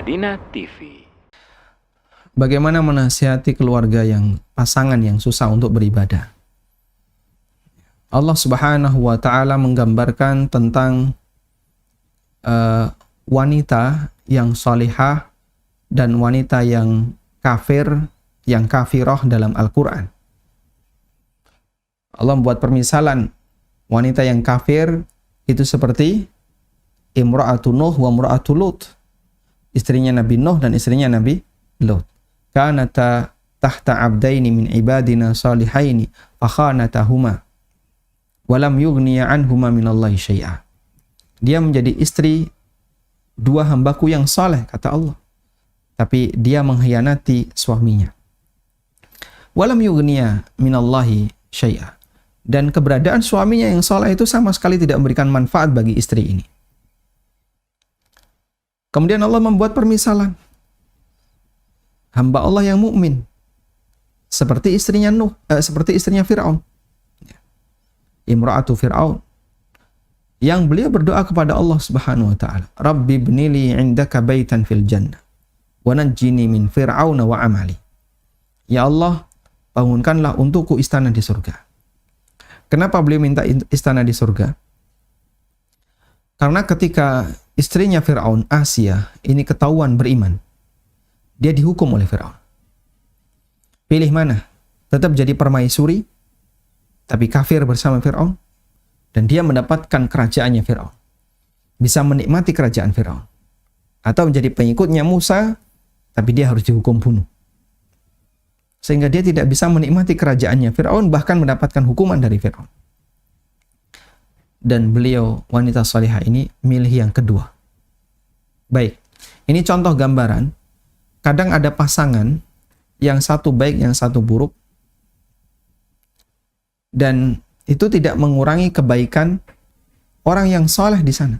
Madinah TV. Bagaimana menasihati keluarga pasangan yang susah untuk beribadah? Allah Subhanahu wa Ta'ala menggambarkan tentang wanita yang salihah dan wanita yang kafir, yang kafirah dalam Al-Quran. Allah membuat permisalan wanita yang kafir itu seperti Imra'atu Nuh wa Imra'atu Lut, istrinya Nabi Nuh dan istrinya Nabi Lut. Kanata tahta abdaini min ibadina salihaini fakhanatahuma walam yughniya anhuma minallahi syai'a. Dia menjadi istri dua hambaku yang saleh, kata Allah, tapi dia mengkhianati suaminya. Walam yughniya minallahi syai'a. Dan keberadaan suaminya yang saleh itu sama sekali tidak memberikan manfaat bagi istri ini. Kemudian Allah membuat permisalan hamba Allah yang mukmin seperti istrinya seperti istrinya Fir'aun. Imra'atu Fir'aun, yang beliau berdoa kepada Allah Subhanahu wa Ta'ala, Rabbi ibnili 'indaka baitan fil jannah wa najjini min fir'auna wa amali. Ya Allah, bangunkanlah untukku istana di surga. Kenapa beliau minta istana di surga? Karena ketika istrinya Fir'aun, Asia, ini ketahuan beriman, dia dihukum oleh Fir'aun. Pilih mana? Tetap jadi permaisuri, tapi kafir bersama Fir'aun, dan dia mendapatkan kerajaannya Fir'aun, bisa menikmati kerajaan Fir'aun, atau menjadi pengikutnya Musa, tapi dia harus dihukum bunuh, sehingga dia tidak bisa menikmati kerajaannya Fir'aun, bahkan mendapatkan hukuman dari Fir'aun. Dan beliau, wanita salihah ini, milih yang kedua. Baik, ini contoh gambaran. Kadang ada pasangan yang satu baik, yang satu buruk, dan itu tidak mengurangi kebaikan orang yang saleh di sana.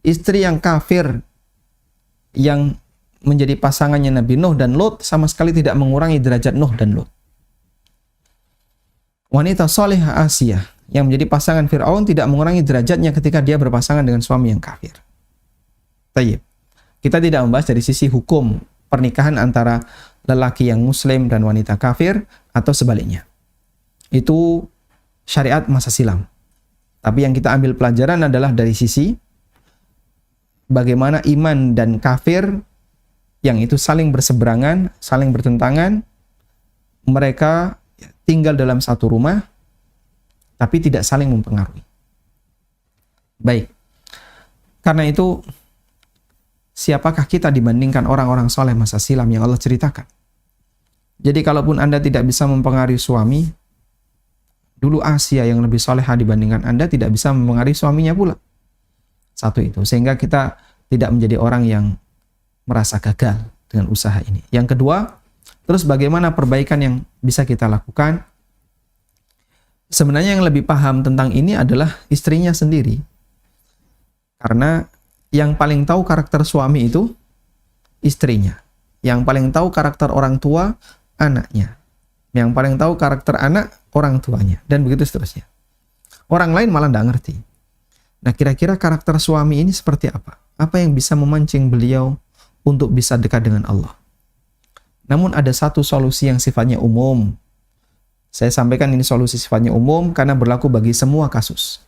Istri yang kafir yang menjadi pasangannya Nabi Nuh dan Lut sama sekali tidak mengurangi derajat Nuh dan Lut. Wanita salihah Asia yang menjadi pasangan Fir'aun tidak mengurangi derajatnya ketika dia berpasangan dengan suami yang kafir. Tayyib. Kita tidak membahas dari sisi hukum pernikahan antara lelaki yang muslim dan wanita kafir atau sebaliknya. Itu syariat masa silam. Tapi yang kita ambil pelajaran adalah dari sisi bagaimana iman dan kafir yang itu saling berseberangan, saling bertentangan. Mereka tinggal dalam satu rumah, tapi tidak saling mempengaruhi. Baik. Karena itu, siapakah kita dibandingkan orang-orang soleh masa silam yang Allah ceritakan? Jadi kalaupun Anda tidak bisa mempengaruhi suami, dulu Asia yang lebih solehah dibandingkan Anda tidak bisa mempengaruhi suaminya pula. Satu itu. Sehingga kita tidak menjadi orang yang merasa gagal dengan usaha ini. Yang kedua, terus bagaimana perbaikan yang bisa kita lakukan? Sebenarnya yang lebih paham tentang ini adalah istrinya sendiri. Karena yang paling tahu karakter suami itu istrinya. Yang paling tahu karakter orang tua, anaknya. Yang paling tahu karakter anak, orang tuanya. Dan begitu seterusnya. Orang lain malah tidak ngerti. Nah, kira-kira karakter suami ini seperti apa? Apa yang bisa memancing beliau untuk bisa dekat dengan Allah? Namun ada satu solusi yang sifatnya umum. Saya sampaikan ini solusi sifatnya umum karena berlaku bagi semua kasus.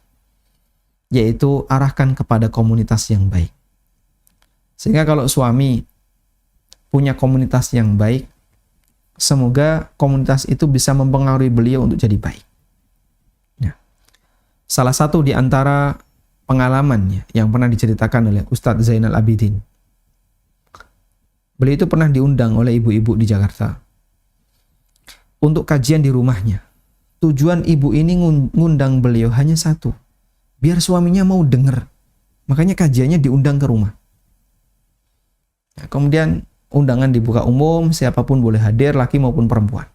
Yaitu arahkan kepada komunitas yang baik. Sehingga kalau suami punya komunitas yang baik, semoga komunitas itu bisa mempengaruhi beliau untuk jadi baik. Ya. Salah satu di antara pengalamannya yang pernah diceritakan oleh Ustadz Zainal Abidin. Beliau itu pernah diundang oleh ibu-ibu di Jakarta untuk kajian di rumahnya. Tujuan ibu ini ngundang beliau hanya satu, biar suaminya mau dengar. Makanya kajiannya diundang ke rumah. Ya, kemudian undangan dibuka umum, siapapun boleh hadir, laki maupun perempuan.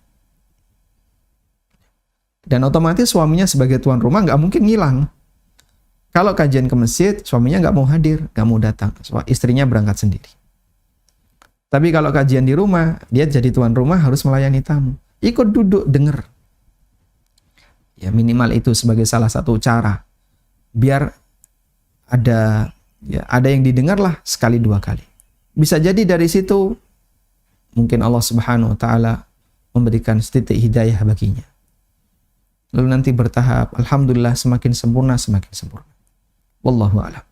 Dan otomatis suaminya sebagai tuan rumah nggak mungkin ngilang. Kalau kajian ke masjid, suaminya nggak mau hadir, nggak mau datang. Istrinya berangkat sendiri. Tapi kalau kajian di rumah, dia jadi tuan rumah harus melayani tamu. Ikut duduk, dengar. Ya minimal itu sebagai salah satu cara. Biar ada yang didengar lah sekali dua kali. Bisa jadi dari situ mungkin Allah Subhanahu wa taala memberikan setitik hidayah baginya. Lalu nanti bertahap, alhamdulillah semakin sempurna. Wallahu a'lam.